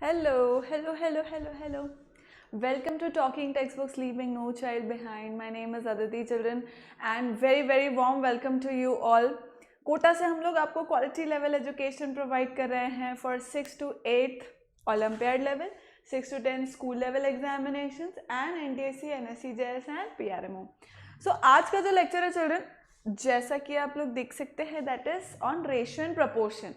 Hello, hello, hello, hello, hello. Welcome to Talking Textbooks Leaving No Child Behind. My name is Aditi Children and very warm welcome to you all. Kota से हम लोग आपको quality level education provide कर रहे हैं for 6 to 8 olympiad level, 6 to 10 school level examinations and NTSC, NSC, JS and PRMO. So आज का जो लेक्चर है चिल्ड्रन, जैसा कि आप लोग देख सकते हैं, that is on ratio and proportion.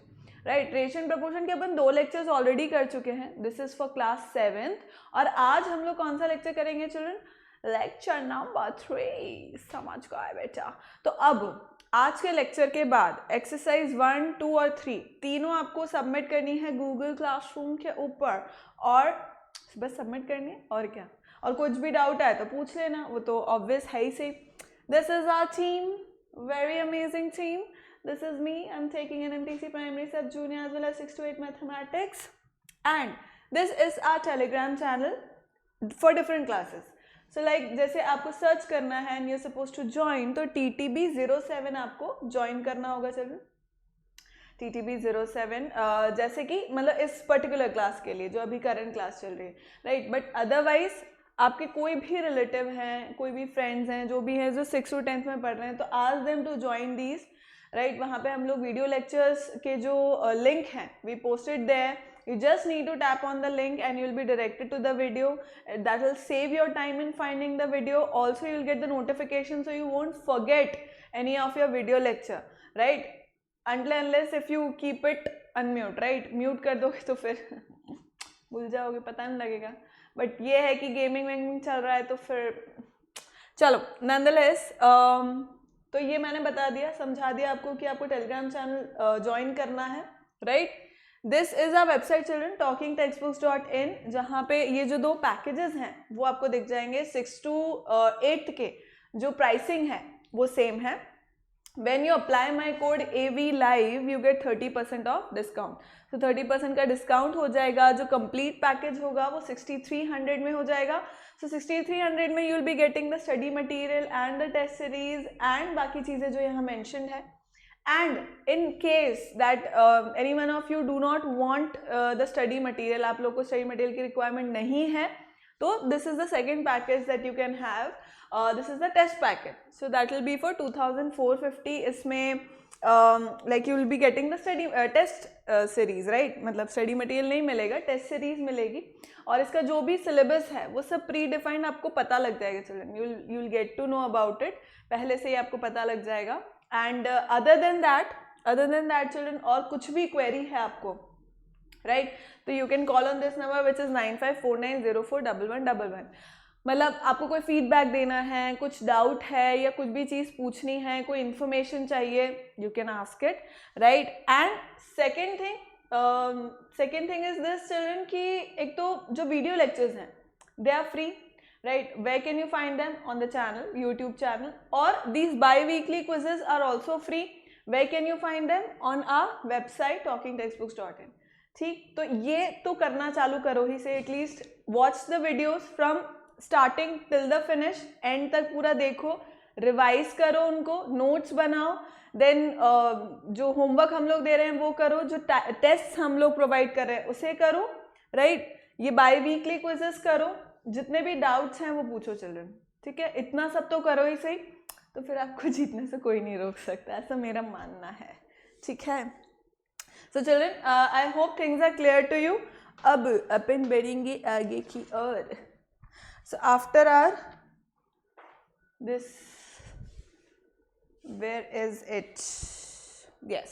Right, ratio and proportion के अपन 2 लेक्चर्स ऑलरेडी कर चुके हैं. This is for class 7th और आज हम लोग कौन सा लेक्चर करेंगे चिल्ड्रन? Lecture number 3. समझ गए बेटा? तो अब आज के लेक्चर के बाद एक्सरसाइज 1, 2 और 3 तीनों आपको सबमिट करनी है गूगल क्लासरूम के ऊपर, और बस सबमिट करनी है और क्या. और कुछ भी डाउट आए तो पूछ लेना, वो तो ऑब्वियस है ही सही. This is our team, very amazing team. This is me. I'm taking an MTC Primary Sub Junior as well as 6 to 8 Mathematics. And this is our Telegram channel for different classes. So like जैसे आपको search करना है and you're supposed to join, तो TTB07 आपको join करना होगा. चलो TTB07 जैसे कि मतलब इस पर्टिकुलर क्लास के लिए जो अभी करंट क्लास चल रही है, राइट. बट अदरवाइज आपके कोई भी रिलेटिव हैं, कोई भी फ्रेंड्स हैं, जो भी हैं जो 6 to 10th में पढ़ रहे हैं, तो ask them to join these. Right, वहाँ पे हम लोग वीडियो लेक्चर्स के जो लिंक हैं we posted there. You just need to tap on the link and you will be directed to the video. That will save your time in finding the video. Also, you will get the notification so you won't forget any of your video lecture. Right? Unless if you keep it unmute. Right? Mute कर दोगे तो फिर भूल जाओगे, पता नहीं लगेगा. But ये है कि गेमिंग वेमिंग चल रहा है तो फिर चलो नंदलेस. तो ये मैंने बता दिया, समझा दिया आपको कि आपको टेलीग्राम चैनल ज्वाइन करना है. Right, this is our website children, talkingtextbooks.in, जहाँ पे ये जो 2 पैकेजेस हैं वो आपको दिख जाएंगे. 6 to 8 के जो प्राइसिंग है वो सेम है. When you apply my code AVLIVE you get 30% of discount. तो 30% का डिस्काउंट हो जाएगा. जो कंप्लीट पैकेज होगा वो 6300 में हो जाएगा. सो 6300 में you will be getting the study material and the test series and बाकी चीज़ें जो यहाँ मैंशनड है. And in case that any one of you do not want the study material, आप लोग को स्टडी मटेरियल की रिक्वायरमेंट नहीं है, तो this is the second package that you can have. This is the test package, so that will be for 2450. इसमें like you will be getting the study test series. Right, मतलब study material नहीं मिलेगा, test series मिलेगी. और इसका जो भी syllabus है वो सब प्री डिफाइंड आपको पता लग जाएगा children. You will get to know about it, पहले से ही आपको पता लग जाएगा. And other than that children, और कुछ भी क्वेरी है आपको, राइट, तो you can call on this number which is 9549041111. मतलब आपको कोई फीडबैक देना है, कुछ डाउट है या कुछ भी चीज़ पूछनी है, कोई इन्फॉर्मेशन चाहिए, you can ask it. Right, and second thing is this children कि एक तो जो वीडियो लेक्चर्स हैं they are free. Right, where can you find them? On the channel, YouTube channel. और these biweekly quizzes are also free. Where can you find them? On our website talkingtextbooks.in. ठीक, तो ये तो करना चालू करो ही से. At least watch the videos from starting till the finish, and तक पूरा देखो, रिवाइज करो उनको, नोट्स बनाओ. देन जो होमवर्क हम लोग दे रहे हैं वो करो, जो टेस्ट हम लोग प्रोवाइड कर रहे हैं उसे करो. राइट, ये बाई वीकली क्विजेस करो, जितने भी डाउट्स हैं वो पूछो चिल्ड्रन. ठीक है, इतना सब तो करो ही सही, तो फिर आपको जीतने से कोई नहीं रोक सकता, ऐसा मेरा मानना है. ठीक है, so children I hope things are clear to you. अब अपन बढ़ेंगे आगे की ओर. So after our this, where is it? Yes,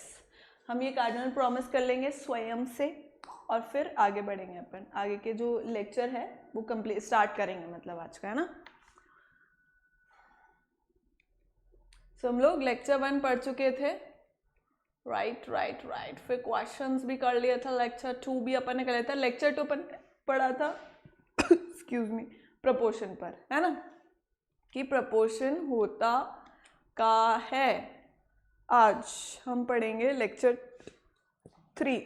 हम ये कार्डिनल प्रॉमिस कर लेंगे स्वयं से और फिर आगे बढ़ेंगे. अपन आगे के जो लेक्चर है वो कंप्लीट स्टार्ट करेंगे, मतलब आज का, है ना. So हम लोग लेक्चर 1 पढ़ चुके थे. राइट, फिर क्वेश्चंस भी कर लिया था. लेक्चर 2 भी अपन ने कर लिया था. लेक्चर 2 अपन पढ़ा था एक्सक्यूज मी प्रपोर्शन पर, है ना, कि प्रपोर्शन होता का है. आज हम पढ़ेंगे लेक्चर 3.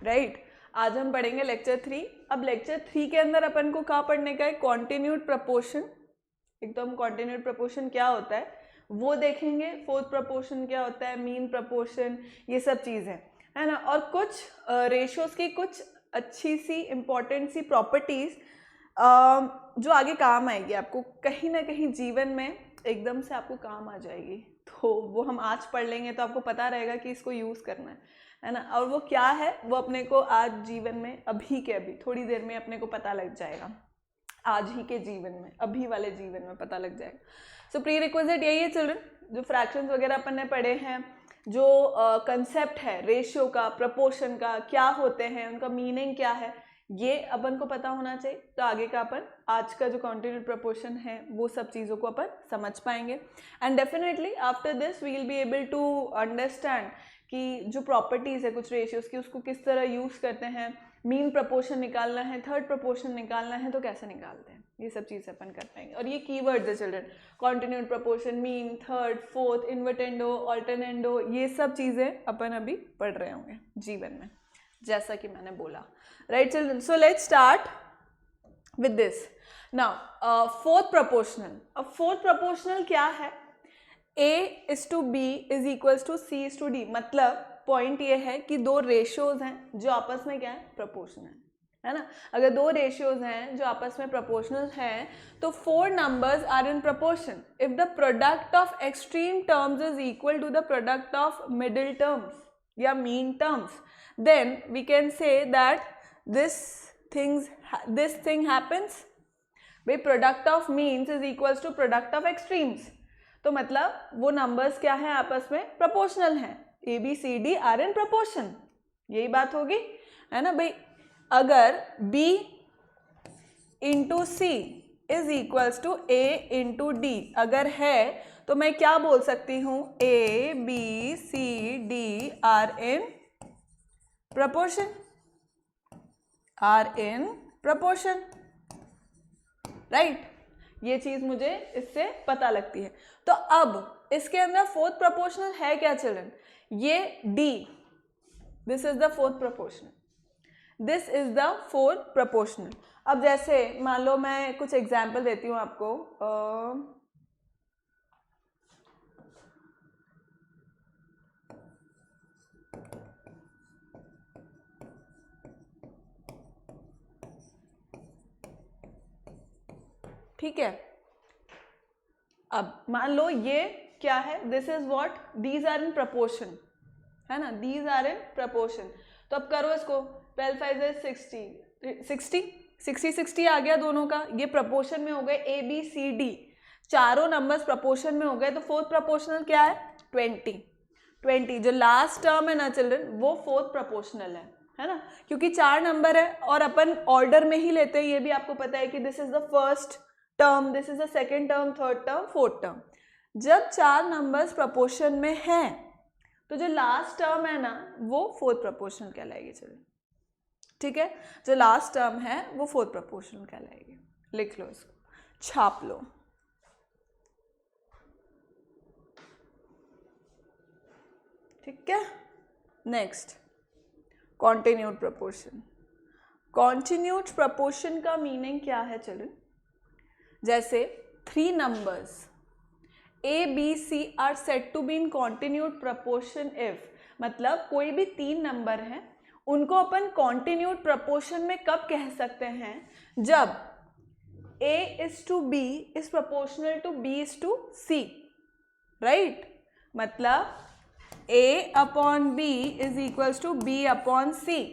राइट, आज हम पढ़ेंगे लेक्चर 3. अब लेक्चर 3 के अंदर अपन को क्या पढ़ने का है? Continued proportion. एकदम कॉन्टिन्यूड प्रपोर्शन क्या होता है वो देखेंगे. फोर्थ प्रपोर्शन क्या होता है, मीन प्रपोर्शन, ये सब चीज़ें, है ना। और कुछ रेशियोज की कुछ अच्छी सी इम्पॉर्टेंट सी प्रॉपर्टीज जो आगे काम आएगी आपको कहीं ना कहीं जीवन में, एकदम से आपको काम आ जाएगी। तो वो हम आज पढ़ लेंगे तो आपको पता रहेगा कि इसको यूज़ करना है ना। और वो क्या है वो अपने को आज जीवन में अभी के अभी थोड़ी देर में अपने को पता लग जाएगा, आज ही के जीवन में, अभी वाले जीवन में पता लग जाएगा। सो प्री रिक्विजिट यही है चिल्ड्रन, जो फ्रैक्शंस वगैरह अपन ने पढ़े हैं, जो कंसेप्ट है रेशियो का, प्रपोर्शन का, क्या होते हैं, उनका मीनिंग क्या है, ये अपन को पता होना चाहिए। तो आगे का अपन आज का जो कॉन्टिन्यूड प्रपोर्शन है वो सब चीज़ों को अपन समझ पाएंगे। And definitely after this we will be able to understand कि जो प्रॉपर्टीज़ है कुछ रेशियोज़ की उसको किस तरह यूज़ करते हैं, मीन प्रपोर्शन निकालना है, थर्ड प्रपोर्शन निकालना है तो कैसे निकालते हैं, ये सब चीज़ें अपन कर पाएंगे। और ये कीवर्ड्स है children, continued proportion, mean, third, fourth, invertendo, alternendo, ये सब चीज़ें अपन अभी पढ़ रहे होंगे जीवन में, जैसा कि मैंने बोला। Right children, so let's start with this now. Fourth proportional. अब फोर्थ प्रोपोर्शनल क्या है? A:B is equals to C:D। मतलब पॉइंट ये है कि दो रेशियोज हैं जो आपस में क्या है, प्रोपोर्शनल है ना। अगर दो रेशियोज हैं जो आपस में प्रोपोर्शनल हैं तो four numbers are in proportion if the product of extreme terms is equal to the product of middle terms या mean terms, then we can say that this thing happens। भाई product of means is equals to product of extremes, तो मतलब वो numbers क्या है, आपस में proportional हैं। ABCD आर इन प्रोपोर्शन, यही बात होगी है ना भाई। अगर B into C is equals to A into D अगर है तो मैं क्या बोल सकती हूँ, ABCD are in proportion, are in proportion, right? ये चीज मुझे इससे पता लगती है। तो अब इसके अंदर फोर्थ प्रोपोर्शनल है क्या चिल्ड्रन? ये D, this is the fourth proportional, this is the fourth proportional. अब जैसे मान लो मैं कुछ एग्जाम्पल देती हूँ आपको, ठीक है। अब मान लो ये क्या है, this is what, these are in proportion है ना, दीज आर इन प्रपोर्शन। तो अब करो इसको, 12 5 is 60 आ गया दोनों का, ये प्रपोर्शन में हो गए। ABCD चारों नंबर्स प्रपोर्शन में हो गए, तो फोर्थ प्रपोर्शनल क्या है, 20। जो लास्ट टर्म है ना चिल्ड्रन वो फोर्थ प्रपोर्शनल है ना, क्योंकि चार नंबर है और अपन ऑर्डर में ही लेते हैं। ये भी आपको पता है कि this is the first term, this is the second term, third term, fourth term. जब चार नंबर्स प्रपोर्शन में हैं तो जो लास्ट टर्म है ना वो फोर्थ प्रपोर्शनल कहलाएगी। चलो ठीक है, जो लास्ट टर्म है वो फोर्थ प्रपोर्शनल कहलाएगी। लिख लो इसको, छाप लो। ठीक है, next continued proportion. Continued proportion का मीनिंग क्या है चिल्ड्रन? जैसे three numbers ABC are said to be in continued proportion if, मतलब कोई भी तीन नंबर हैं उनको अपन कॉन्टिन्यूड प्रपोर्शन में कब कह सकते हैं, जब A:B is proportional to B:C, right. मतलब A/B is equals to B/C।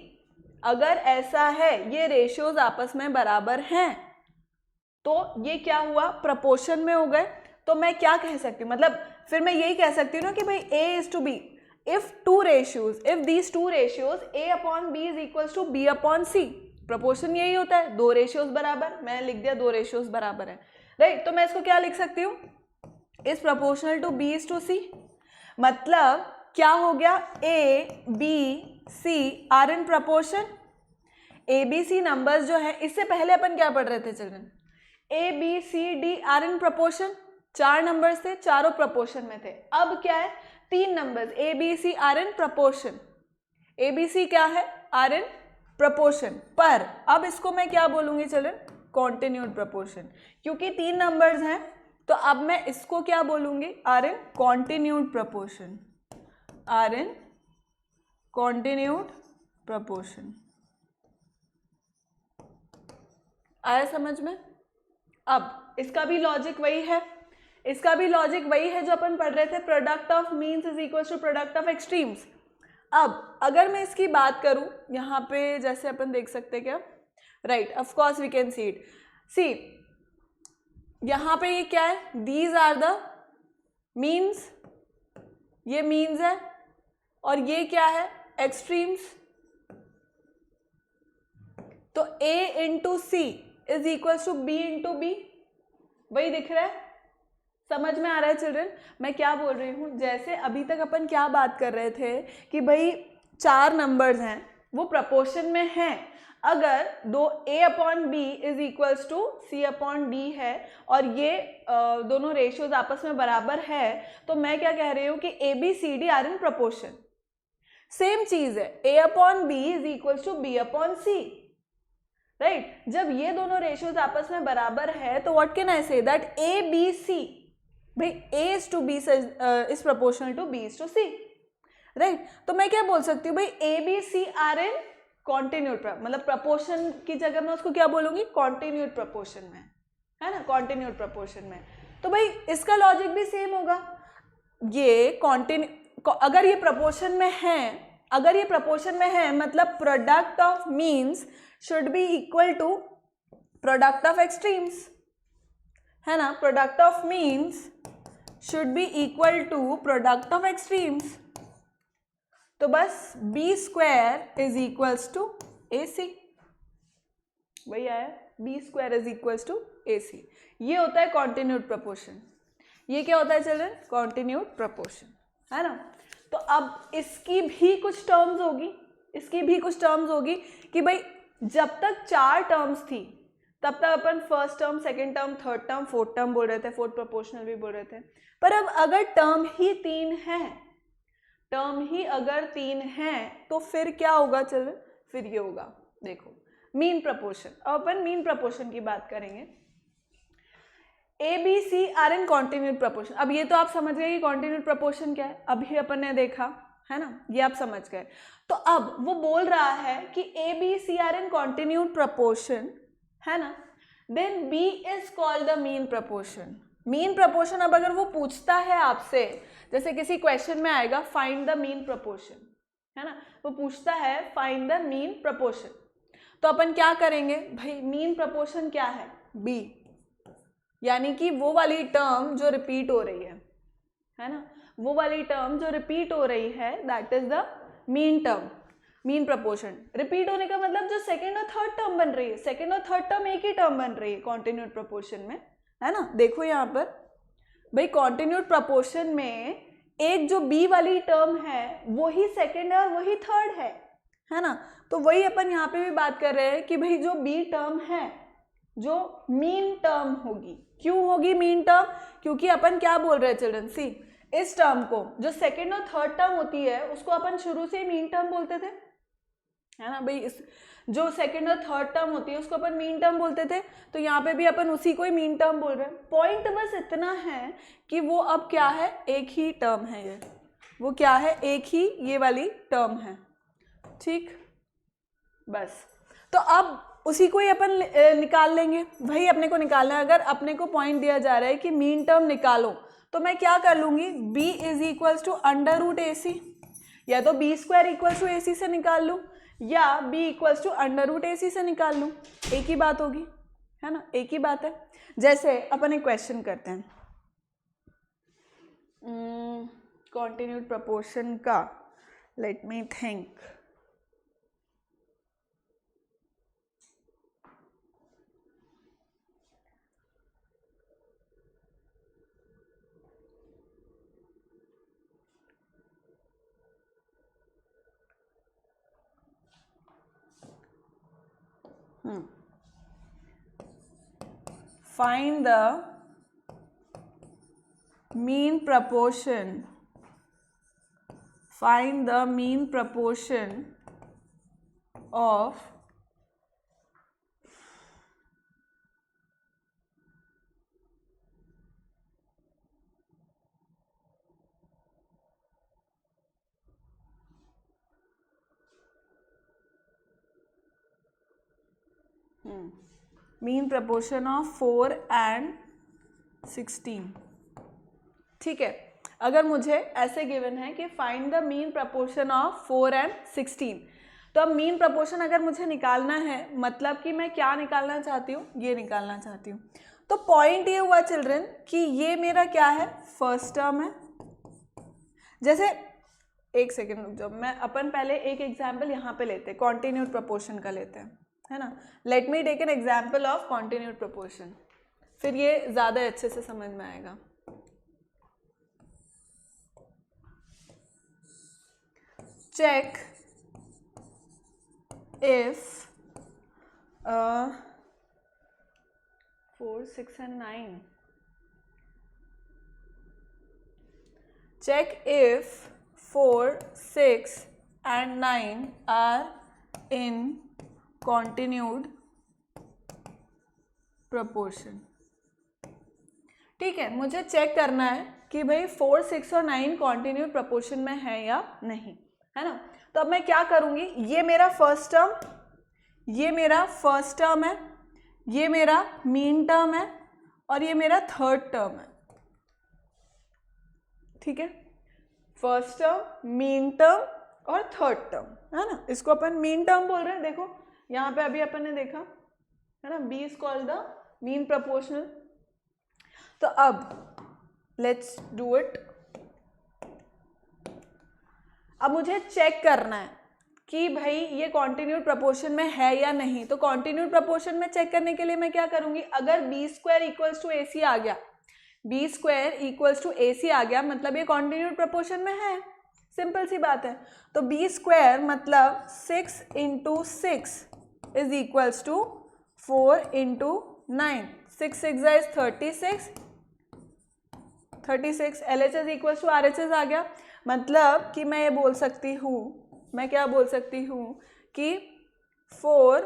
अगर ऐसा है, ये रेशियोज आपस में बराबर हैं, तो ये क्या हुआ, प्रपोर्शन में हो गए। तो मैं क्या कह सकती हूँ, मतलब फिर मैं यही कह सकती हूँ ना कि भाई A:B, if two ratios, if these two ratios A/B is equals to B/C, proportion यही होता है, दो रेशियोज बराबर, मैंने लिख दिया दो रेशियोज बराबर है, राइट। तो मैं इसको क्या लिख सकती हूँ, इज प्रोपोर्शनल टू B:C। मतलब क्या हो गया, A/B/C are in proportion. ABC numbers जो है, इससे पहले अपन क्या पढ़ रहे थे children, ABCD are in proportion, चार नंबर्स थे, चारों प्रपोर्शन में थे। अब क्या है, तीन numbers ABC are in proportion, ABC क्या है, आर इन प्रपोर्शन। पर अब इसको मैं क्या बोलूंगी चिल्ड्रन, कॉन्टिन्यूड प्रपोर्शन, क्योंकि तीन नंबर्स हैं। तो अब मैं इसको क्या बोलूंगी, are in continued proportion, are in continued proportion. आया समझ में? अब इसका भी लॉजिक वही है, इसका भी लॉजिक वही है जो अपन पढ़ रहे थे, product of means is equal to product of extremes. अब अगर मैं इसकी बात करूं यहाँ पे, जैसे अपन देख सकते हैं क्या, right, of course we can see it. See यहाँ पे ये क्या है, दीज आर द मीन्स, ये मीन्स है, और ये क्या है, एक्सट्रीम्स। तो A into C is equal to B into B, वही दिख रहा है, समझ में आ रहा है चिल्ड्रन मैं क्या बोल रही हूँ? जैसे अभी तक अपन क्या बात कर रहे थे कि भाई 4 नंबर्स हैं, वो प्रपोर्शन में हैं। अगर दो A upon B is equals to C upon D है और ये दोनों रेशियोज आपस में बराबर है, तो मैं क्या कह रही हूँ कि A B C D are in proportion. Same चीज है, A upon B is equals to B upon C, right. जब ये दोनों रेशियोज आपस में बराबर है तो व्हाट कैन आई से, दैट ए बी सी, भाई A is to B is proportional to B is to C, right. तो मैं क्या बोल सकती हूँ भाई, A B C are in continued, मतलब प्रपोर्शन की जगह मैं उसको क्या बोलूंगी, कॉन्टिन्यूड प्रपोर्शन में, है ना, कॉन्टिन्यूड प्रपोर्शन में। तो भाई इसका लॉजिक भी सेम होगा, ये कॉन्टिन्यू, अगर ये प्रपोर्शन में है, अगर ये प्रपोर्शन में है मतलब product of means should be equal to product of extremes, है ना, product of means should be equal to product of extremes. तो बस B square is equals to A C, वही आया, B square is equals to A C. ये होता है continued proportion. ये क्या होता है चिल्ड्रन, कॉन्टिन्यूड प्रपोर्शन, है ना। तो अब इसकी भी कुछ टर्म्स होगी, इसकी भी कुछ टर्म्स होगी कि भाई जब तक 4 टर्म्स थी तब तक अपन first term, second term, third term, fourth term बोल रहे थे, फोर्थ प्रोपोर्शनल भी बोल रहे थे। पर अब अगर टर्म ही 3 है, टर्म ही अगर 3 है तो फिर क्या होगा चिल्ड्रन, फिर ये होगा, देखो मीन प्रपोर्शन। अब अपन मीन प्रपोर्शन की बात करेंगे। A B C are in continued proportion. अब ये तो आप समझ गए कि कॉन्टिन्यूड प्रपोर्शन क्या है, अभी अपन ने देखा है ना, ये आप समझ गए। तो अब वो बोल रहा है कि A B C are in continued proportion, है ना, then B is called the mean proportion. Mean proportion अब अगर वो पूछता है आपसे, जैसे किसी क्वेश्चन में आएगा फाइंड द मीन प्रपोर्शन, है ना, वो पूछता है फाइंड द मीन प्रपोर्शन, तो अपन क्या करेंगे भाई, मीन प्रपोर्शन क्या है, बी, यानी कि वो वाली टर्म जो रिपीट हो रही है ना, वो वाली टर्म जो रिपीट हो रही है that is the mean term, mean proportion. Repeat होने का मतलब जो सेकंड और थर्ड टर्म बन रही है, सेकंड और थर्ड टर्म एक ही टर्म बन रही है कॉन्टिन्यूड प्रपोर्शन में, है ना। देखो यहाँ पर भाई कॉन्टिन्यूड प्रपोर्शन में एक जो बी वाली टर्म है वही सेकंड है और वही थर्ड है ना। तो वही अपन यहाँ पे भी बात कर रहे हैं कि भाई जो बी टर्म है जो मीन टर्म होगी, क्यों होगी मीन टर्म, क्योंकि अपन क्या बोल रहे हैं चिल्ड्रन, सी इस टर्म को जो सेकंड और थर्ड टर्म होती है उसको अपन शुरू से ही मीन टर्म बोलते थे, है ना भाई। इस जो सेकंड और थर्ड टर्म होती है उसको अपन मीन टर्म बोलते थे, तो यहाँ पे भी अपन उसी को ही मीन टर्म बोल रहे हैं। पॉइंट बस इतना है कि वो अब क्या है, एक ही टर्म है, ये वो क्या है, एक ही ये वाली टर्म है, ठीक। बस तो अब उसी को ही अपन निकाल लेंगे, वही अपने को निकालना है। अगर अपने को पॉइंट दिया जा रहा है कि मीन टर्म निकालो, तो मैं क्या कर लूंगी, b is equals to under root A C, या तो B square equals to A C से निकाल लूँ या b equals to under root A C से निकाल लूँ, एक ही बात होगी, है ना, एक ही बात है। जैसे अपन एक क्वेश्चन करते हैं कॉन्टिन्यूड प्रपोर्शन का, let me think. Find the mean proportion. Find the mean proportion of mean proportion of 4 and 16। ठीक है, अगर मुझे ऐसे गिवन है कि find the mean proportion of 4 and 16, तो अब मीन प्रपोर्शन अगर मुझे निकालना है, मतलब कि मैं क्या निकालना चाहती हूँ, ये निकालना चाहती हूँ। तो पॉइंट ये हुआ चिल्ड्रन कि ये मेरा क्या है, फर्स्ट टर्म है। जैसे एक सेकेंड रुक जाओ, मैं अपन पहले एक एग्जाम्पल यहाँ पे लेते हैं, कॉन्टिन्यूड प्रपोर्शन का लेते हैं, है ना। Let me take an example of continued proportion, फिर ये ज़्यादा अच्छे से समझ में आएगा। Check if 4, 6 and 9. Check if 4, 6 and 9 are in continued proportion. ठीक है, मुझे चेक करना है कि भाई 4, 6 और 9 कॉन्टिन्यूड प्रपोर्शन में है या नहीं, है ना। तो अब मैं क्या करूंगी, ये मेरा फर्स्ट टर्म, ये मेरा फर्स्ट टर्म है, ये मेरा मीन टर्म है और ये मेरा थर्ड टर्म है। ठीक है, फर्स्ट टर्म, मीन टर्म और थर्ड टर्म, है ना। इसको अपन मीन टर्म बोल रहे हैं। देखो यहाँ पे अभी अपन ने देखा, है ना, B is called the mean proportional. तो अब लेट्स डू इट। अब मुझे चेक करना है कि भाई ये कॉन्टिन्यूड प्रपोर्शन में है या नहीं। तो कॉन्टिन्यूड प्रपोर्शन में चेक करने के लिए मैं क्या करूंगी, अगर B square equals to A सी आ गया, B square equals to A सी आ गया, मतलब ये कॉन्टिन्यूड प्रपोर्शन में है। सिंपल सी बात है। तो बी स्क्वायर मतलब 6 into 6 is equals to 4 into 9, 6 6 is 36, 36 L H S equals to R H S आ गया। मतलब कि मैं ये बोल सकती हूँ, मैं क्या बोल सकती हूँ कि 4,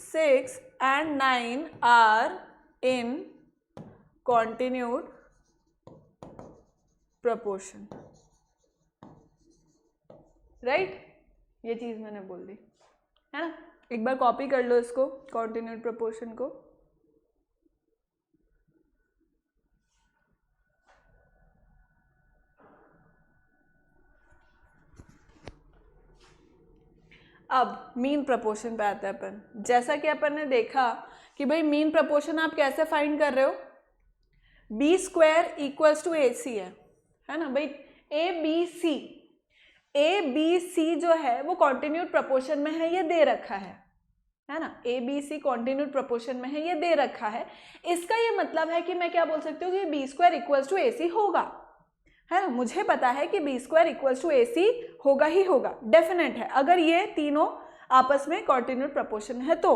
6 and 9 are in continued proportion, right. ये चीज़ मैंने बोल दी, है ना। एक बार कॉपी कर लो इसको, कॉन्टिन्यूड प्रपोर्शन को। अब मीन प्रपोर्शन पे आता है अपन। जैसा कि अपन ने देखा कि भाई मीन प्रपोर्शन आप कैसे फाइंड कर रहे हो, B square equals to A सी है ना भाई। ए बी सी जो है वो कॉन्टिन्यूड प्रपोर्शन में है, ये दे रखा है ना। A B C continued proportion में है, ये दे रखा है। इसका ये मतलब है कि मैं क्या बोल सकती हूँ कि B square equals to A सी होगा, है ना। मुझे पता है कि B square equals to A सी होगा ही होगा, डेफिनेट है, अगर ये तीनों आपस में कॉन्टिन्यूड प्रपोर्शन है तो,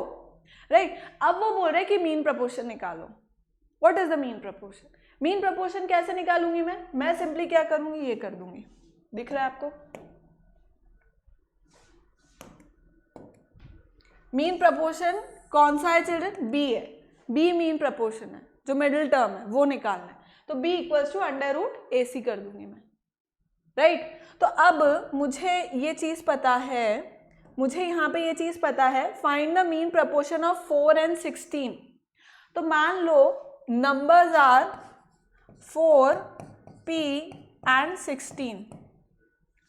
राइट। अब वो बोल रहे हैं कि मीन प्रपोर्शन निकालो। What is the mean proportion? Mean proportion कैसे निकालूंगी मैं सिंपली क्या करूंगी, ये कर दूंगी। दिख रहा है आपको? मीन प्रपोर्शन कौन सा है चिल्ड्रन? बी है। बी मीन प्रपोर्शन है, जो मिडिल टर्म है वो निकालना है। तो b equals to under root A C कर दूंगी मैं, राइट। तो अब मुझे ये चीज पता है, मुझे यहाँ पे ये चीज पता है, find the mean proportion of 4 and 16। तो मान लो नंबर्स आर 4, p एंड 16।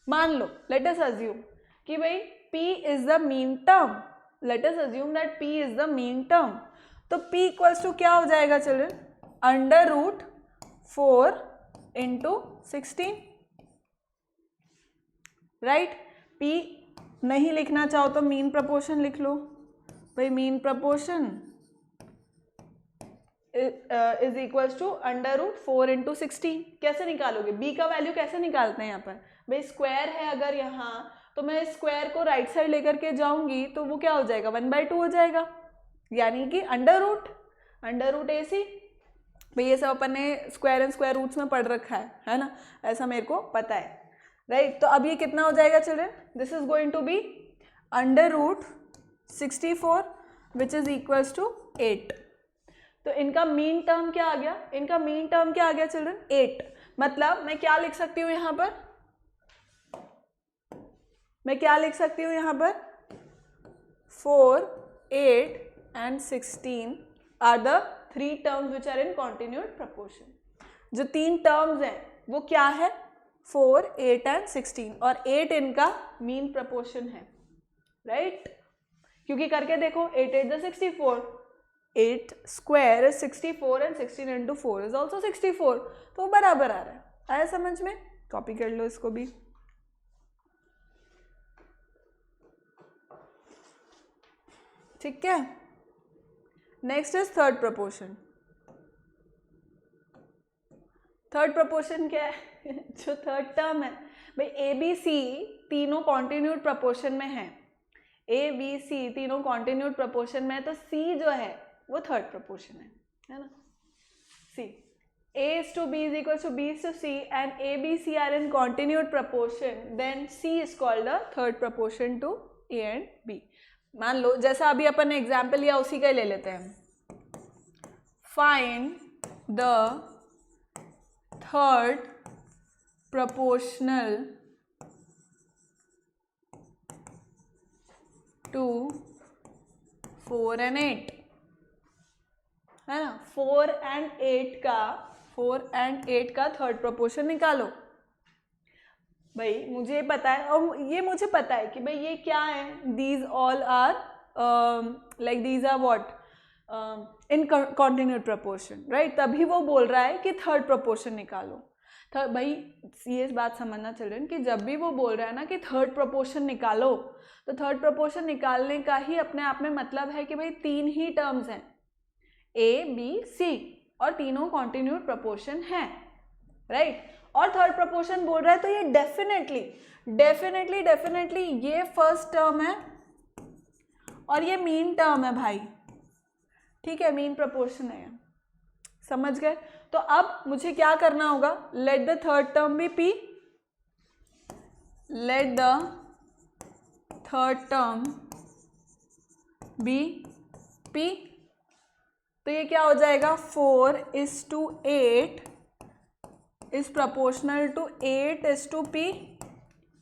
मान लो, लेट अस अज्यूम कि भाई p is the mean term, let us assume that p is the mean term. तो p इक्वल्स टू क्या हो जाएगा children? Under root 4 into 16, right. p नहीं लिखना चाहो तो मीन प्रपोर्शन लिख लो भाई। Mean proportion is equals to under root 4 into 16। कैसे निकालोगे? b का वैल्यू कैसे निकालते हैं यहाँ पर भाई? स्क्वायर है अगर यहाँ, तो मैं स्क्वायर को राइट साइड लेकर के जाऊंगी तो वो क्या हो जाएगा? 1/2 हो जाएगा, यानी कि अंडर रूट ए सी। भाई ये सब अपन ने स्क्वायर एंड स्क्वायर रूट्स में पढ़ रखा है ना, ऐसा मेरे को पता है, राइट। तो अब ये कितना हो जाएगा children? This is going to be under root 64 which is equals to 8। तो इनका मीन टर्म क्या आ गया? इनका मीन टर्म क्या आ गया चिल्ड्रन? 8। मतलब मैं क्या लिख सकती हूँ यहाँ पर? मैं क्या लिख सकती हूँ यहाँ पर? 4, 8 and 16 are the three terms which are in continued proportion. जो तीन टर्म्स हैं वो क्या है? 4, 8 and 16, और 8 इनका मीन प्रपोर्शन है, राइट? क्योंकि करके देखो, 8 8 is 64, 8 square is 64 and 16 into 4 is also 64, तो वो बराबर आ रहा है. आया समझ में? कॉपी कर लो इसको भी. ठीक है. Next is third proportion. Third proportion क्या है? जो थर्ड टर्म है भाई, ए बी सी तीनों कॉन्टिन्यूड प्रपोर्शन में है. ए बी सी तीनों कॉन्टिन्यूड प्रपोर्शन में है, तो सी जो है वो थर्ड प्रपोर्शन है ना? सी A is to B is equals to B is to C and A, B, C are in continued proportion, then C is called the third proportion to A and B. मान लो जैसा अभी अपन ने example लिया उसी का ही ले लेते हैं. Find the third proportional to 4 and 8, है ना? 4 and 8 का थर्ड प्रोपोर्शन निकालो. भाई मुझे पता है, और ये मुझे पता है कि भाई ये क्या है. These all are like these are what in continued proportion, right? तभी वो बोल रहा है कि थर्ड प्रोपोर्शन निकालो. भाई ये बात समझना चिल्ड्रन कि जब भी वो बोल रहा है ना कि थर्ड प्रोपोर्शन निकालो, तो थर्ड प्रोपोर्शन निकालने का ही अपने आप में मतलब है कि भाई तीन ही टर्म्स हैं, ए बी सी, और तीनों कॉन्टिन्यूड प्रपोर्शन है, राइट? और थर्ड प्रपोर्शन बोल रहा है, तो ये डेफिनेटली ये फर्स्ट टर्म है और ये मीन टर्म है भाई. ठीक है, मीन प्रपोर्शन है. समझ गए? तो अब मुझे क्या करना होगा? Let the third term be P, let the third term be P. तो ये क्या हो जाएगा? 4:8 इज प्रोपोर्शनल टू 8:p.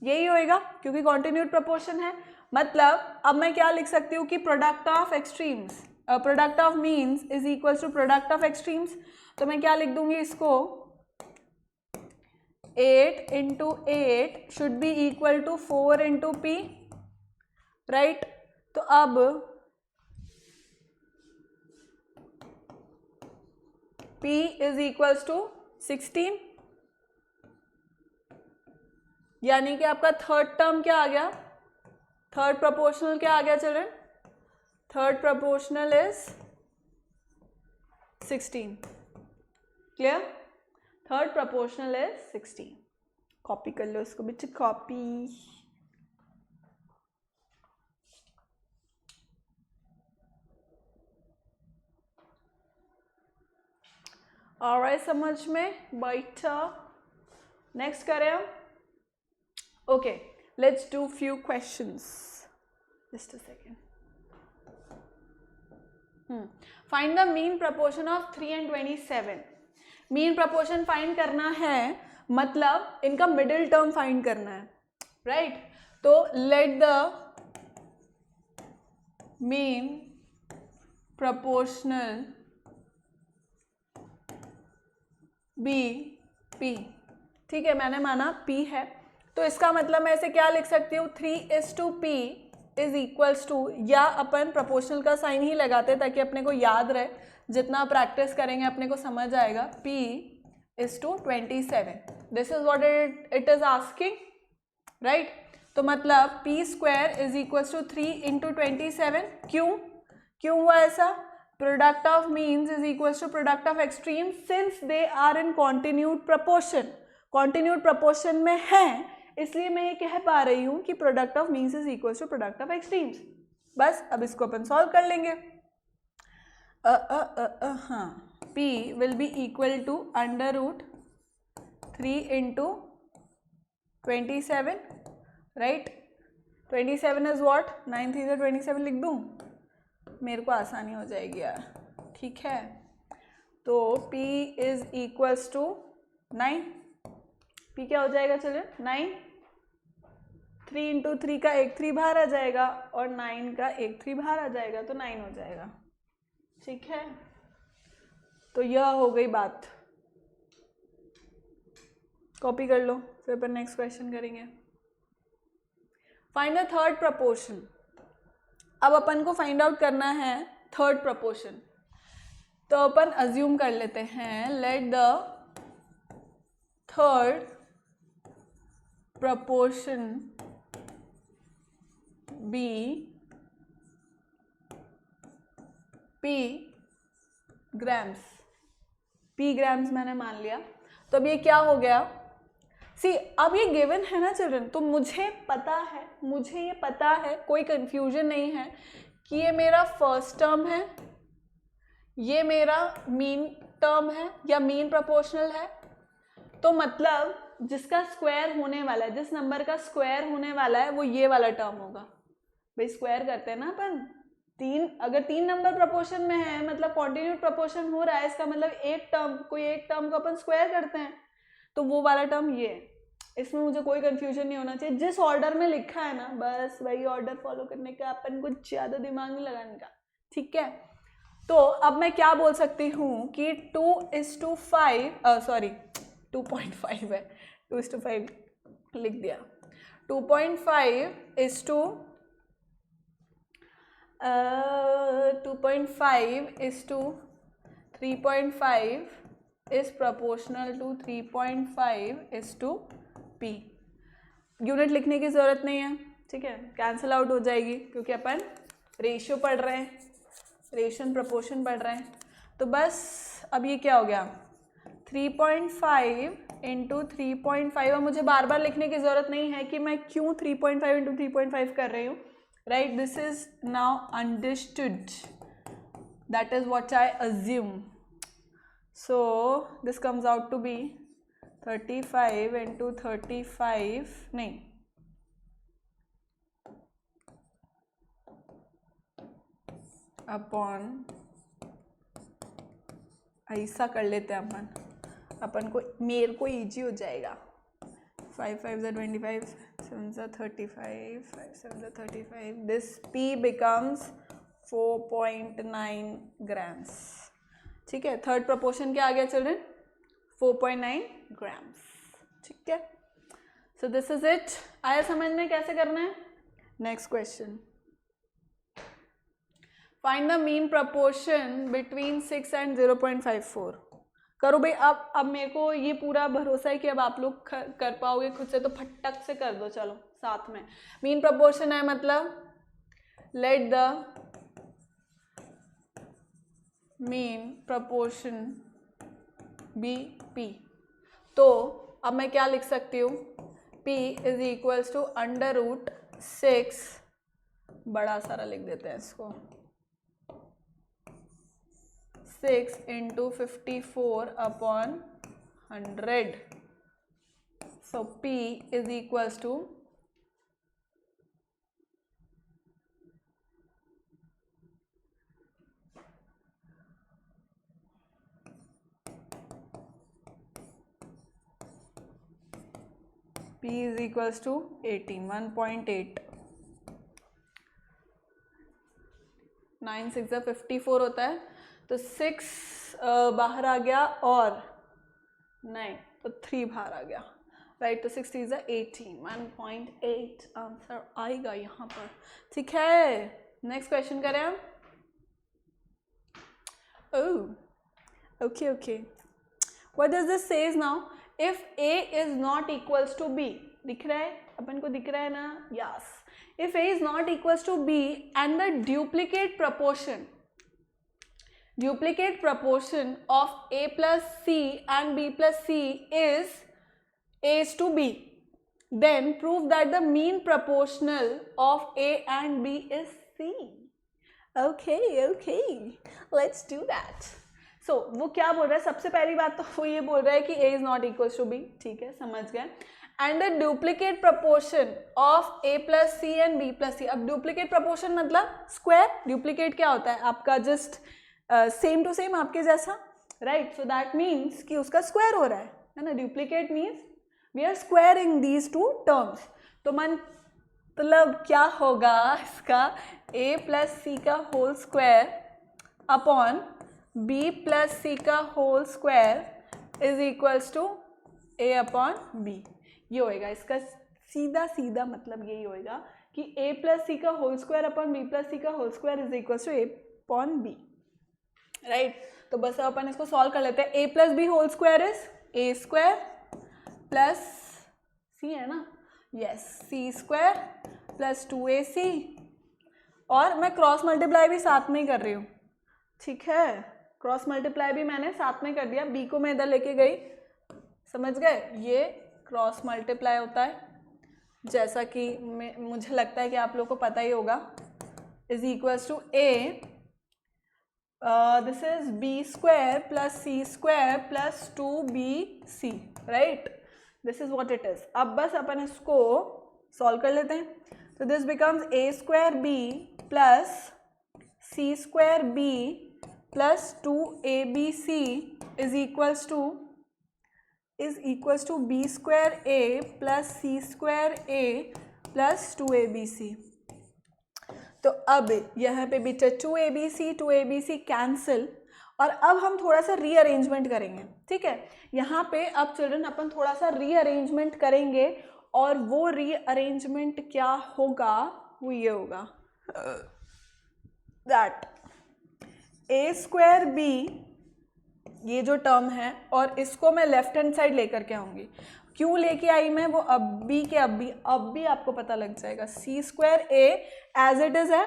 यही होएगा क्योंकि कॉन्टिन्यूड प्रोपोर्शन है. मतलब अब मैं क्या लिख सकती हूँ कि product of extremes, product of means is equal to product of extremes. तो मैं क्या लिख दूंगी इसको? 8 into 8 should be equal to 4 into p, right? तो अब p is equals to 16, यानी कि आपका थर्ड टर्म क्या आ गया? थर्ड प्रोपोर्शनल क्या आ गया children? Third proportional is 16. Clear? Third proportional is 16. Copy कर लो इसको बच्चे, कॉपी. ऑलराइट, समझ में बैठा? नेक्स्ट करें हम. Okay, let's do few questions. Just a second. Find the mean proportion of 3 and 27. Mean proportion find करना है, मतलब इनका मिडिल टर्म फाइंड करना है, राइट? तो let the mean proportional be P. ठीक है, मैंने माना p है, तो इसका मतलब मैं ऐसे क्या लिख सकती हूँ? 3:p इज इक्वल्स टू, या अपन प्रोपोर्शनल का साइन ही लगाते ताकि अपने को याद रहे, जितना प्रैक्टिस करेंगे अपने को समझ आएगा. p is to 27. This is what it is asking, right? तो मतलब p square is equals to 3 into 27. क्यों हुआ ऐसा? Product of means is equals to product of extreme, since they are in continued proportion. Continued proportion में है, इसलिए मैं ये कह पा रही हूँ कि product of means is equal to product of extremes. बस अब इसको अपन सॉल्व कर लेंगे. हाँ, p will be equal to √3 into 27, right? 27 is what? 9 3 से 27 लिख दूँ, मेरे को आसानी हो जाएगी यार. ठीक है, तो p is equals to 9. p क्या हो जाएगा चलिए? 9. 3 into 3 का एक 3 बाहर आ जाएगा और 9 का एक 3 बाहर आ जाएगा, तो 9 हो जाएगा. ठीक है, तो यह हो गई बात, कॉपी कर लो, फिर अपन नेक्स्ट क्वेश्चन करेंगे। Find the third proportion. अब अपन को फाइंड आउट करना है थर्ड प्रपोर्शन, तो अपन अज्यूम कर लेते हैं, let the third proportion be P grams. P grams मैंने मान लिया, तो अब ये क्या हो गया, सी अब ये गिवन है ना चिल्ड्रन, तो मुझे ये पता है, कोई कंफ्यूजन नहीं है कि ये मेरा फर्स्ट टर्म है, ये मेरा मीन टर्म है या मीन प्रोपोर्शनल है। तो मतलब जिसका स्क्वायर होने वाला है, जिस नंबर का स्क्वायर होने वाला है, वो ये वाला टर्म होगा। भाई स्क्वायर करते हैं ना अपन, अगर 3 नंबर प्रोपोर्शन में है, मतलब कॉन्टिन्यूट प्रोपोर्शन हो रहा है, इसका मतलब कोई एक टर्म को अपन स्क्वायर करते हैं, तो वो वाला टर्म ये है। इसमें मुझे कोई कंफ्यूजन नहीं होना चाहिए, जिस ऑर्डर में लिखा है ना बस वही ऑर्डर फॉलो करने का, अपन को ज़्यादा दिमाग नहीं लगाने का, ठीक है। तो अब मैं क्या बोल सकती हूँ कि 2:5 सॉरी 2.5 है, 2:5 लिख दिया, 2.5:3.5 is proportional to 3.5:P। Unit लिखने की ज़रूरत नहीं है, ठीक है, कैंसिल आउट हो जाएगी, क्योंकि अपन रेशियो पढ़ रहे हैं, रेशियो प्रपोर्शन पढ़ रहे हैं। तो बस अब ये क्या हो गया, 3.5 × 3.5, और मुझे बार बार लिखने की ज़रूरत नहीं है कि मैं क्यों 3.5 × 3.5 कर रही हूँ, right? This is now understood. That is what I assume. So this comes out to be 35 × 35 नहीं, अपॉन, ऐसा कर लेते हैं अपन को, मेरे को इजी हो जाएगा। 5 5 25, 7 35, 5 7 35, this P becomes 4.9 grams, ठीक है। थर्ड प्रपोर्शन क्या आ गया चिल्ड्रन, 4.9 grams, ठीक है। सो दिस इज इट। आया समझ में कैसे करना है? Next question, find the mean proportion between 6 and 0.54। करो भाई। अब मेरे को ये पूरा भरोसा है कि अब आप लोग कर पाओगे खुद से, तो फटक से कर दो, चलो साथ में। मीन प्रपोर्शन है मतलब let the mean proportion be P। तो अब मैं क्या लिख सकती हूँ, P इज इक्वल्स टू √6, बड़ा सारा लिख देते हैं इसको, 6 × 54/100। So P is equals to P is equals to 1.8। 9 6 54 होता है, तो 6 बाहर आ गया और 9 तो 3 बाहर आ गया, राइट। तो 6 3 18, 1.8 आंसर आएगा यहाँ पर, ठीक है। नेक्स्ट क्वेश्चन करें हम। Okay okay, what does this says now, if A is not equals to B, दिख रहा है अपन को, दिख रहा है ना, yes. If A is not equals to B and the duplicate proportion of A plus C and B plus C is A is to B, then prove that the mean proportional of A and B is C. Okay, let's do that. So वो क्या बोल रहा है, सबसे पहली बात तो वो ये बोल रहा है कि A is not equals to B, ठीक है, समझ गए। And the duplicate proportion of A plus C and B plus C। अब डुप्लीकेट प्रपोर्शन मतलब स्क्वायर, डुप्लीकेट क्या होता है आपका, जस्ट सेम टू सेम आपके जैसा, राइट। सो दैट मीन्स कि उसका स्क्वायर हो रहा है ना। Duplicate means we are squaring these two terms. तो मतलब क्या होगा इसका, A plus C का whole square upon B plus C का whole square is equals to A upon B. ये होएगा इसका सीधा सीधा मतलब यही होएगा कि ए प्लस सी का whole square upon B plus C का whole square is equals to A upon B, right. तो बस अब अपन इसको सॉल्व कर लेते हैं। A plus B whole square is A square plus C है ना, यस, सी स्क्वायर प्लस 2ac, और मैं क्रॉस मल्टीप्लाई भी साथ में ही कर रही हूँ, ठीक है, क्रॉस मल्टीप्लाई भी मैंने साथ में कर दिया, बी को मैं इधर लेके गई, समझ गए, ये क्रॉस मल्टीप्लाई होता है, जैसा कि मुझे लगता है कि आप लोग को पता ही होगा, is equals to A, this is B square plus C square plus 2bc, right, this is what it is. अब बस अपन इसको सॉल्व कर लेते हैं। तो this becomes A square B plus C square B plus 2abc is equals to B square A plus C square A plus 2abc। तो अब यहाँ पे बीचा 2abc कैंसिल, और अब हम थोड़ा सा रीअरेंजमेंट करेंगे, ठीक है। यहाँ पे अब चिल्ड्रन अपन थोड़ा सा रीअरेंजमेंट करेंगे, और वो रीअरेंजमेंट क्या होगा, वो ये होगा दैट ए स्क्वायर बी, ये जो टर्म है, और इसको मैं लेफ्ट हैंड साइड लेकर के आऊँगी। क्यों लेके आई मैं, वो अब भी आपको पता लग जाएगा। C square A as it is है,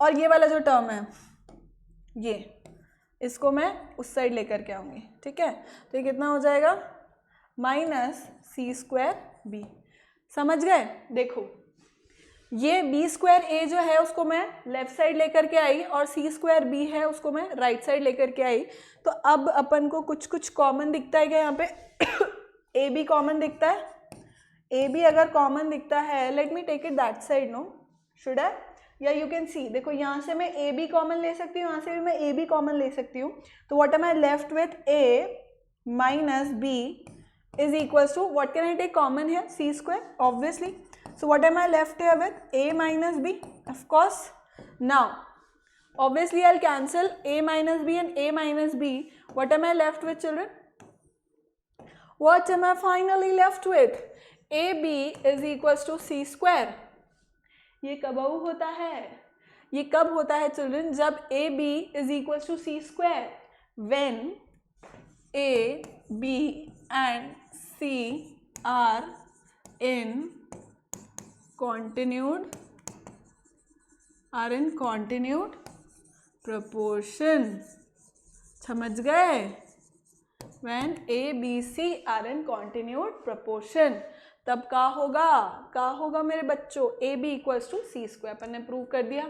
और ये वाला जो टर्म है ये, इसको मैं उस साइड लेकर के आऊँगी, ठीक है। तो ये कितना हो जाएगा, माइनस सी स्क्वायर बी, समझ गए। देखो ये बी स्क्वायर ए जो है उसको मैं लेफ्ट साइड लेकर के आई, और सी स्क्वायर बी है उसको मैं राइट साइड लेकर के आई। तो अब अपन को कुछ कुछ कॉमन दिखता है क्या यहाँ पे ए बी कॉमन दिखता है, ए बी अगर कॉमन दिखता है, let me take it that side, no should I, या यू कैन सी, देखो यहाँ से मैं ए बी कॉमन ले सकती हूँ, यहाँ से भी मैं ए बी कॉमन ले सकती हूँ। तो what am I left with, A minus B is equals to, what can I take common है, C square obviously. So what am I left here with, a minus b, of course. Now obviously I'll cancel a minus b and a minus b. What am I left with, children? What am I finally left with? ab is equals to c square. ये कब होता है, ये कब होता है children, जब ab is equals to c square, when a b and c are in continued proportion, समझ गए। when a b c are in continued proportion, तब क्या होगा मेरे बच्चों, a b equals to c square, अपन ने प्रूव कर दिया।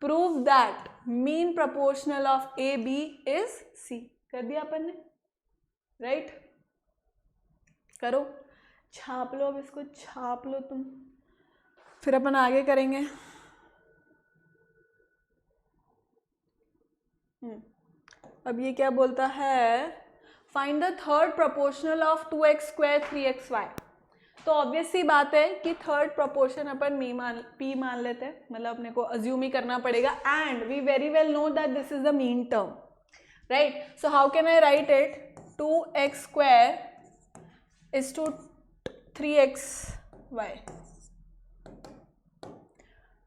Prove that mean proportional of a b is c, कर दिया अपन ने, राइट। करो, छाप लो, अब इसको छाप लो तुम, फिर अपन आगे करेंगे। अब ये क्या बोलता है, find the third proportional of 2x square 3xy। तो ऑब्वियस सी बात है कि थर्ड प्रोपोर्शन अपन p मान लेते हैं, मतलब अपने को अज्यूम ही करना पड़ेगा, and we very well know that this is the mean term, right. So how can I write it, 2x square is to 3xy,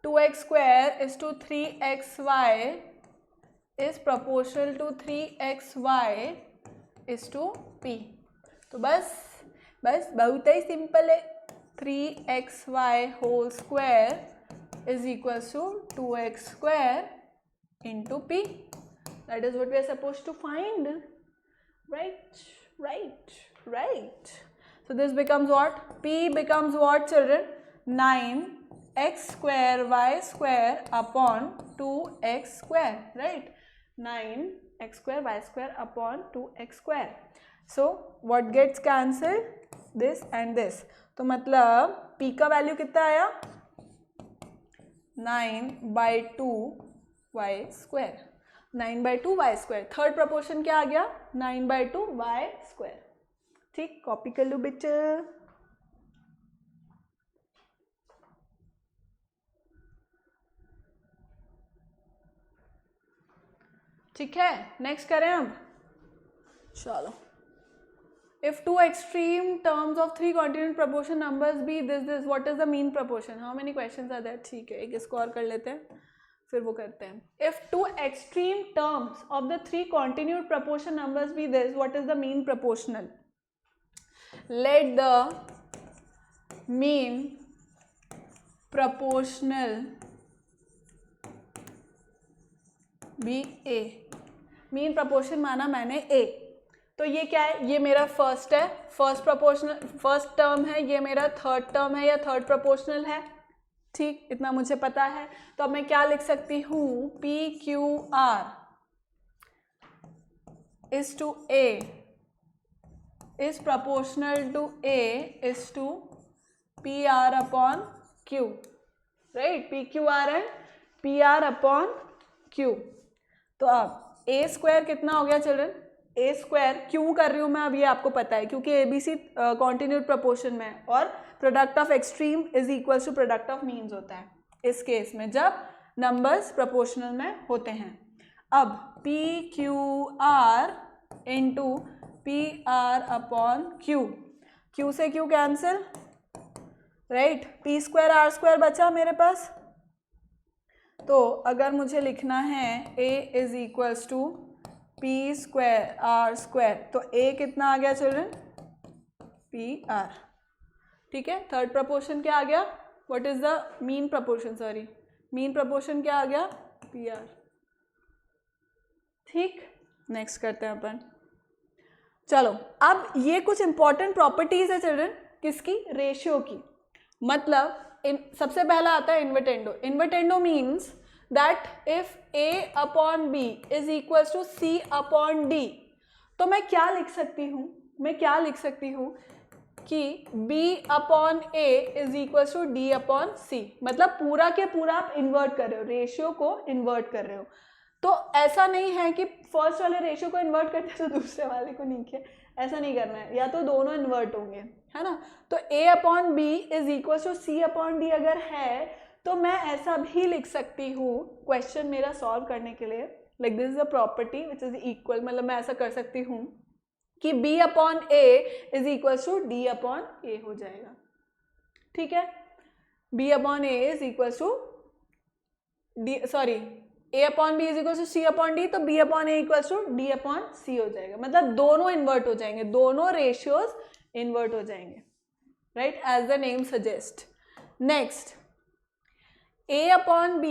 2x square is to 3xy is proportional to 3xy is to p। तो बस बहुत ही simple है, 3xy whole square is equals to 2x square into p. That is what we are supposed to find, right. So this becomes what, p becomes what, children, 9x square y square upon 2x square, right, 9x square y square upon 2x square. So what gets cancelled, this and this, तो मतलब p का value कितना आया, 9/2 y square, 9/2 y square। Third proportion क्या आ गया, 9/2 y square। ठीक, copy कर लो बेटा। ठीक है, नेक्स्ट करें अब, चलो। If two extreme terms of three continuous proportion numbers be this, what is the mean proportion? How many questions are there? ठीक है, एक इसको और कर लेते हैं, फिर वो करते हैं. If two extreme terms of the three continued proportion numbers be this, what is the mean proportional? Let the mean proportional be A. Mean proportion माना मैंने A, तो ये क्या है, ये मेरा फर्स्ट है, फर्स्ट टर्म है, ये मेरा थर्ड टर्म है या थर्ड प्रोपोर्शनल है, ठीक, इतना मुझे पता है. तो अब मैं क्या लिख सकती हूँ, PQR is to A is proportional to A is to PR upon Q, right? PQR and PR upon Q. तो अब ए स्क्वायर कितना हो गया चिल्ड्रन, ए स्क्वायर क्यों कर रही हूँ मैं, अब ये आपको पता है क्योंकि ABC कॉन्टिन्यूड प्रोपोर्शन में है और product of extreme is equal to product of means होता है इस केस में जब नंबर्स प्रोपोर्शनल में होते हैं. अब PQR into PR upon Q से Q cancel, right, P square R square बचा मेरे पास. तो अगर मुझे लिखना है A is equals to P square R square, तो A कितना आ गया चिल्ड्रन, PR, ठीक है. थर्ड प्रोपोर्शन क्या आ गया, what is the mean proportion, sorry mean proportion क्या आ गया, PR, ठीक. नेक्स्ट करते हैं अपन, चलो. अब ये कुछ इंपॉर्टेंट प्रॉपर्टीज है चिल्ड्रन, किसकी, रेशियो की. मतलब सबसे पहला आता है invertendo. Invertendo means that if A upon B is equals to C upon D, तो मैं क्या लिख सकती हूँ, कि B upon A is equals to D upon C. मतलब पूरा के पूरा आप इन्वर्ट कर रहे हो, रेशियो को इन्वर्ट कर रहे हो. तो ऐसा नहीं है कि फर्स्ट वाले रेशियो को इन्वर्ट करते तो दूसरे वाले को नहीं किया, ऐसा नहीं करना है, या तो दोनों इन्वर्ट होंगे, है ना. तो A upon B is equal to C upon D अगर है तो मैं ऐसा भी लिख सकती हूँ क्वेश्चन मेरा सॉल्व करने के लिए, like this is a property which is equal. मतलब मैं ऐसा कर सकती हूँ कि B upon A is equal to D upon A हो जाएगा, ठीक है. B upon A is equal to D, sorry A upon B is equal to C upon D, तो B upon A equal to D upon C हो जाएगा. मतलब दोनों invert हो जाएंगे, दोनों रेशियोज इन्वर्ट हो जाएंगे, right, as the name suggest. Next, A upon B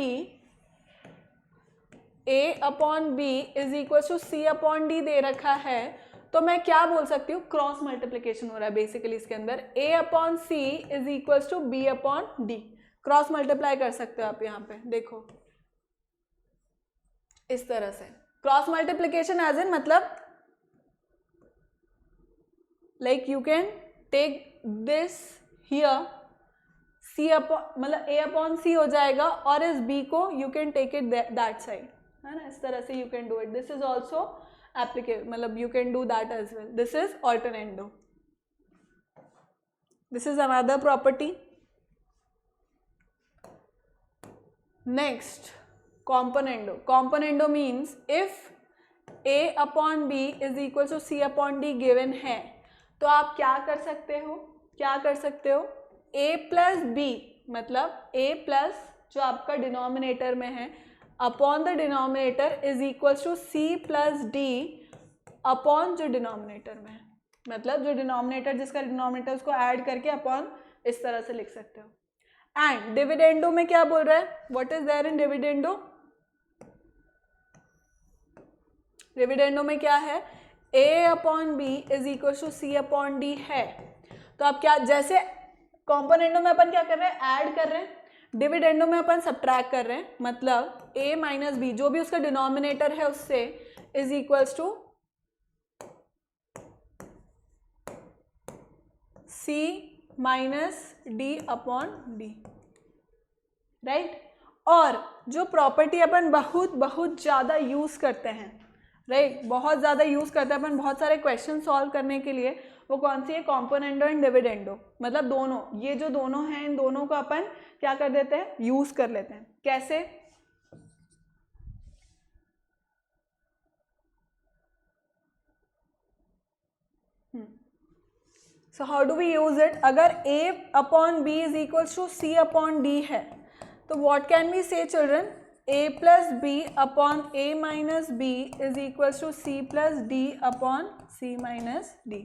is equal to C upon D दे रखा है, तो मैं क्या बोल सकती हूँ, क्रॉस मल्टीप्लिकेशन हो रहा है बेसिकली इसके अंदर. A upon C is equal to B upon D, cross multiply कर सकते हो आप यहाँ पे, देखो इस तरह से. क्रॉस मल्टीप्लिकेशन एज इन मतलब like you can take this here, C upon मतलब A अपॉन C हो जाएगा, और इस B को you can take it that side, है ना. इस तरह से you can do it. This is also applicable, मतलब you can do that as well. This is alternendo. This is another property. Next, componendo. Componendo means if A upon B is equal to C upon D given है, तो आप क्या कर सकते हो, A plus B, मतलब A plus जो आपका डिनोमिनेटर में है upon the denominator is equal to C plus D upon जो डिनोमिनेटर में है. मतलब जो डिनोमिनेटर, जिसका डिनोमिनेटर उसको ऐड करके अपॉन इस तरह से लिख सकते हो. एंड डिविडेंडो में क्या बोल रहा है, what is there in dividendo, dividendo में क्या है, A upon B is equal to C upon D है. तो आप क्या, जैसे कॉम्पोनेंडो में अपन क्या कर रहे हैं, ऐड कर रहे हैं, डिविडेंडो में अपन सब्ट्रैक्ट कर रहे हैं. मतलब A माइनस B जो भी उसका डिनोमिनेटर है उससे is equals to C minus D upon D, right. और जो प्रॉपर्टी अपन बहुत ज़्यादा यूज़ करते हैं, राइट, बहुत ज़्यादा यूज़ करते हैं अपन बहुत सारे क्वेश्चन सॉल्व करने के लिए, वो कौन सी है, कॉम्पोनेंडो एंड डिविडेंडो. मतलब दोनों, ये जो दोनों हैं इन दोनों को अपन क्या कर देते हैं, यूज़ कर लेते हैं. कैसे, so how do we use it? अगर a upon b is equal to c upon d है तो what can we say children? a plus B upon a minus B is equal to c plus d upon c minus d।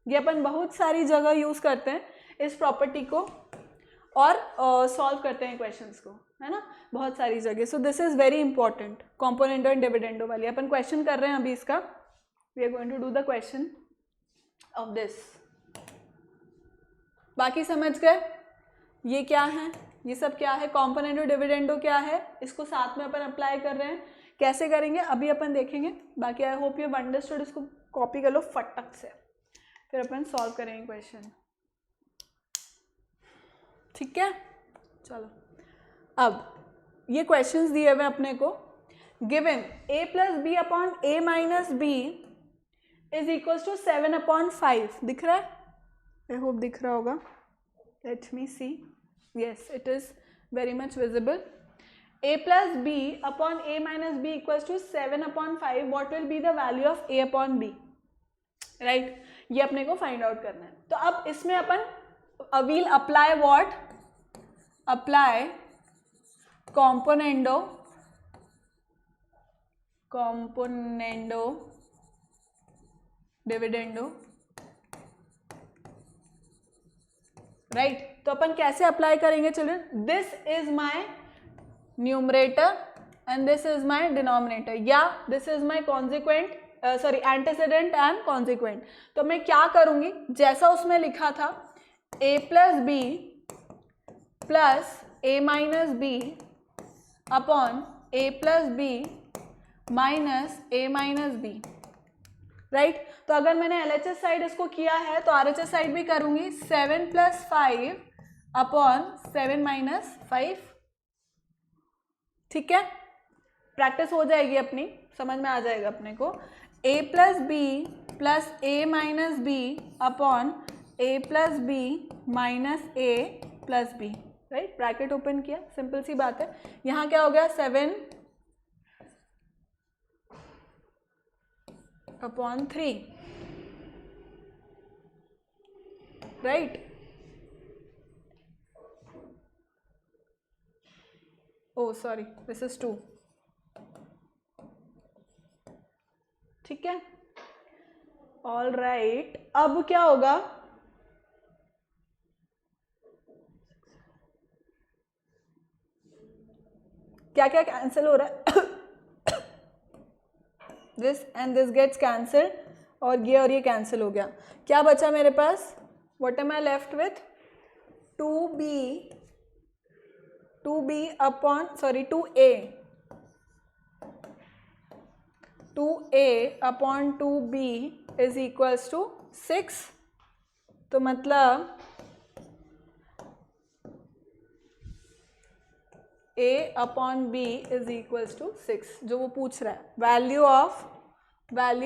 ये अपन बहुत सारी जगह use करते हैं इस property को और सॉल्व करते हैं क्वेश्चंस को, है ना, बहुत सारी जगह। So this is very important, componendo and dividendo वाली अपन क्वेश्चन कर रहे हैं अभी इसका। We are going to do the question of this. बाकी समझ गए ये क्या है, ये सब क्या है, कॉम्पोनेंटो डिविडेंडो क्या है, इसको साथ में अपन अप्लाई कर रहे हैं, कैसे करेंगे अभी अपन देखेंगे। बाकी I hope you have understood, इसको कॉपी कर लो फटक से, फिर अपन सॉल्व करेंगे क्वेश्चन, ठीक है। चलो अब ये क्वेश्चंस दिए हुए अपने को, given a plus B upon a minus B is equal to 7 upon 5, दिख रहा है? आई होप दिख रहा होगा, let me see, yes it is very much visible. a plus B upon a minus B equals to 7 upon 5, what will be the value of a upon b, right? ये अपने को find out करना है। तो अब इसमें अपन will apply what? Apply componendo dividendo, right? तो अपन कैसे अप्लाई करेंगे children? This is my numerator and this is my denominator, या this is my consequent, sorry antecedent and consequent. तो मैं क्या करूंगी, जैसा उसमें लिखा था a plus B plus a minus B upon a plus B minus a minus B, right? तो अगर मैंने LHS साइड इसको किया है तो RHS साइड भी करूंगी, 7 प्लस 5 अपॉन 7 माइनस 5, ठीक है। प्रैक्टिस हो जाएगी अपनी, समझ में आ जाएगा अपने को। a plus B plus a minus B upon a plus B minus a plus B, right? Bracket open किया, सिंपल सी बात है। यहाँ क्या हो गया? 7 upon 3, right? Oh sorry, this is 2, ठीक है, ऑल राइट। अब क्या होगा? क्या क्या कैंसिल हो रहा है? This and this gets cancelled, और ये कैंसिल हो गया। क्या बचा मेरे पास? What am I left with? 2b upon, sorry 2a upon 2b is equals to 6। तो मतलब a upon b is equals to 6, जो वो पूछ रहा है। Value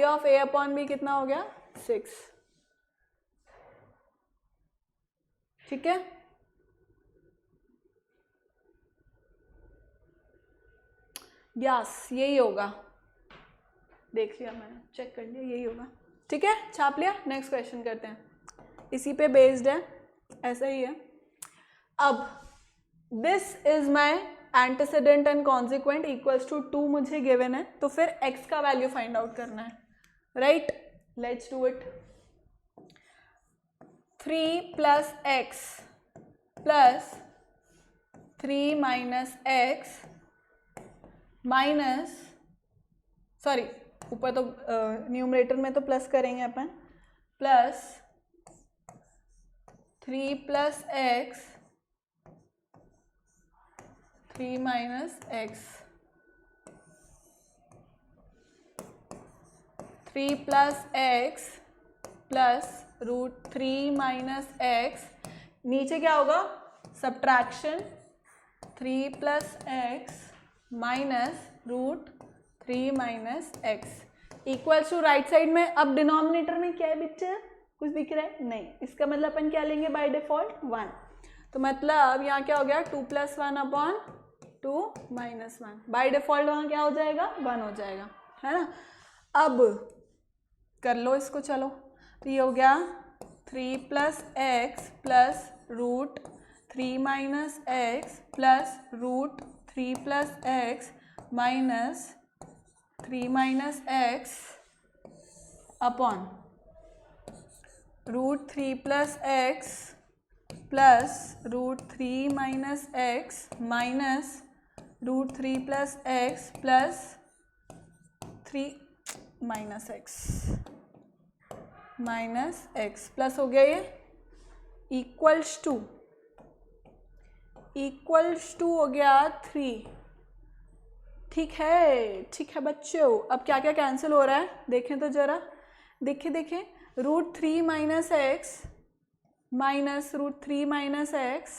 of a upon b कितना हो गया? 6, ठीक है। यस यही होगा, देख लिया मैंने, चेक कर लिया, यही होगा, ठीक है, छाप लिया। नेक्स्ट क्वेश्चन करते हैं, इसी पे बेस्ड है, ऐसा ही है। अब this is my antecedent and consequent equals to 2 मुझे गिवन है, तो फिर x का वैल्यू फाइंड आउट करना है, right? Let's do it. 3 plus X plus 3 minus X minus, sorry ऊपर तो न्यूमरेटर में तो प्लस करेंगे अपन, plus 3 plus X 3 minus X, 3 plus X plus root 3 minus X, नीचे क्या होगा? Subtraction 3 plus X minus root 3 minus X equals to, right side में अब डिनोमिनेटर में क्या है बच्चे? कुछ दिख रहा है? नहीं। इसका मतलब अपन क्या लेंगे बाय डिफॉल्ट? 1। तो मतलब यहाँ क्या हो गया? 2 plus 1 upon 2 minus 1, by default वहाँ क्या हो जाएगा? 1 हो जाएगा, है ना। अब कर लो इसको, चलो। तो ये हो गया 3 plus X plus root 3 minus X plus root 3 plus X minus 3 minus X upon root 3 plus X plus root 3 minus X minus root 3 plus X plus 3 minus X plus हो गया ये इक्वल्स टू हो गया 3। ठीक है बच्चों, अब क्या क्या कैंसिल हो रहा है देखें तो जरा, देखें root 3 minus X minus root 3 minus X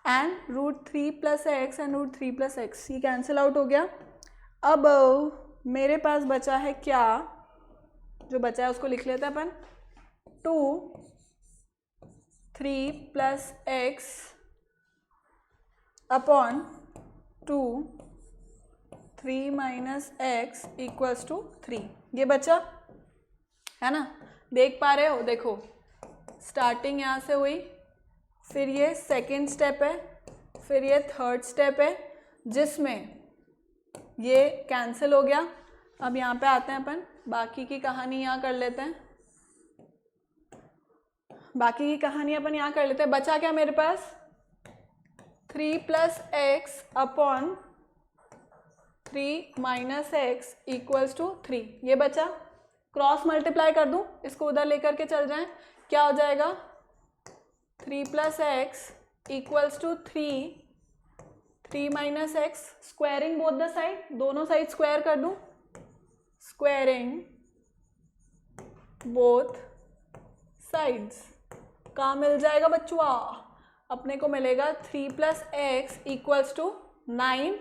and root 3 plus X and root 3 plus X, ये कैंसिल आउट हो गया। अब मेरे पास बचा है क्या, जो बचा है उसको लिख लेते हैं अपन, 2 3 plus X upon 2 3 minus X equals to 3, ये बचा है ना। देख पा रहे हो, देखो स्टार्टिंग यहाँ से हुई, फिर ये सेकेंड स्टेप है, फिर ये थर्ड स्टेप है जिसमें ये कैंसिल हो गया। अब यहाँ पे आते हैं अपन, बाकी की कहानी यहाँ कर लेते हैं, बाकी की कहानी अपन यहाँ कर लेते हैं। बचा क्या मेरे पास, 3 plus X upon 3 minus X equals to 3, ये बचा। क्रॉस मल्टीप्लाई कर दूं, इसको उधर लेकर के चल जाएं, क्या हो जाएगा 3 plus x equals to 3 minus x, squaring both the side, दोनों साइड स्क्वायर कर दूं, स्क्वायरिंग बोथ साइड्स, कहाँ मिल जाएगा बच्चुआ, अपने को मिलेगा 3 plus x equals to 9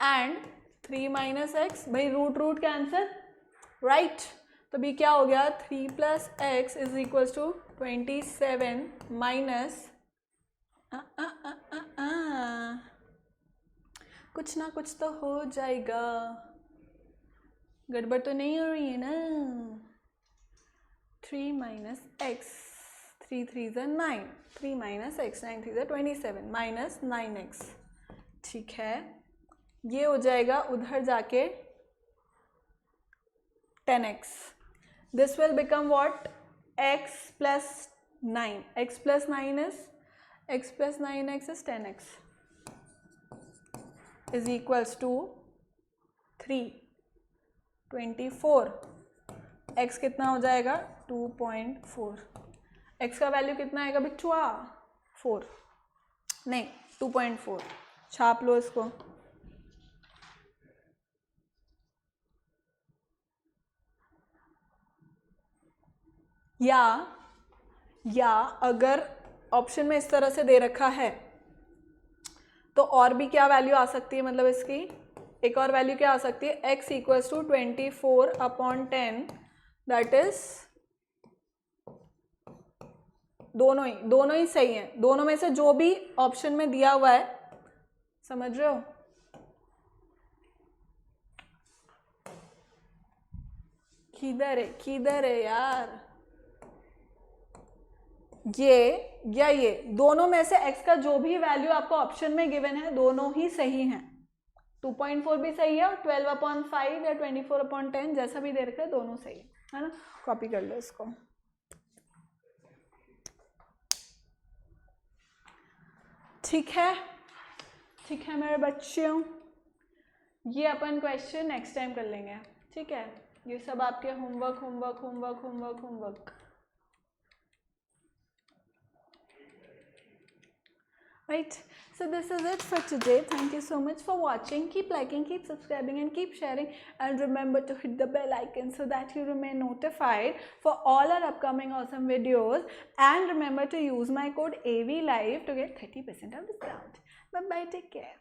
and 3 minus x, भाई रूट कैंसिल, राइट। तो भी क्या हो गया, 3 plus x is equals to 27 minus कुछ ना कुछ तो हो जाएगा, गड़बड़ तो नहीं हो रही है ना। 3 माइनस एक्स, 3 3 ज़ा 9, 3 माइनस एक्स 9 3 ज़ा 27 माइनस 9x, ठीक है। ये हो जाएगा उधर जाके 10x, this will become what, x plus 9, x plus 9x is 10x is equals to 3, 24, x कितना हो जाएगा 2.4, x का वैल्यू कितना आएगा बिच्छुआ 4, नहीं 2.4, छाप लो इसको। या अगर ऑप्शन में इस तरह से दे रखा है तो और भी क्या वैल्यू आ सकती है, मतलब इसकी एक और वैल्यू क्या आ सकती है, x equals to 24/10, that is दोनों ही सही हैं, दोनों में से जो भी ऑप्शन में दिया हुआ है, समझ रहे हो। किधर है यार, ये या ये दोनों में से x का जो भी वैल्यू आपको ऑप्शन में गिवन है दोनों ही सही हैं, 2.4 भी सही है और 12/5 या 24/10 जैसा भी दे रखा है दोनों सही है ना। कॉपी कर लो इसको। ठीक है मेरे बच्चों, ये अपन क्वेश्चन नेक्स्ट टाइम कर लेंगे, ठीक है। ये सब आपके homework. Right, so this is it for today. Thank you so much for watching. Keep liking, keep subscribing and keep sharing, and remember to hit the bell icon so that you remain notified for all our upcoming awesome videos, and remember to use my code AVLIVE to get 30% of discount. Bye bye, take care.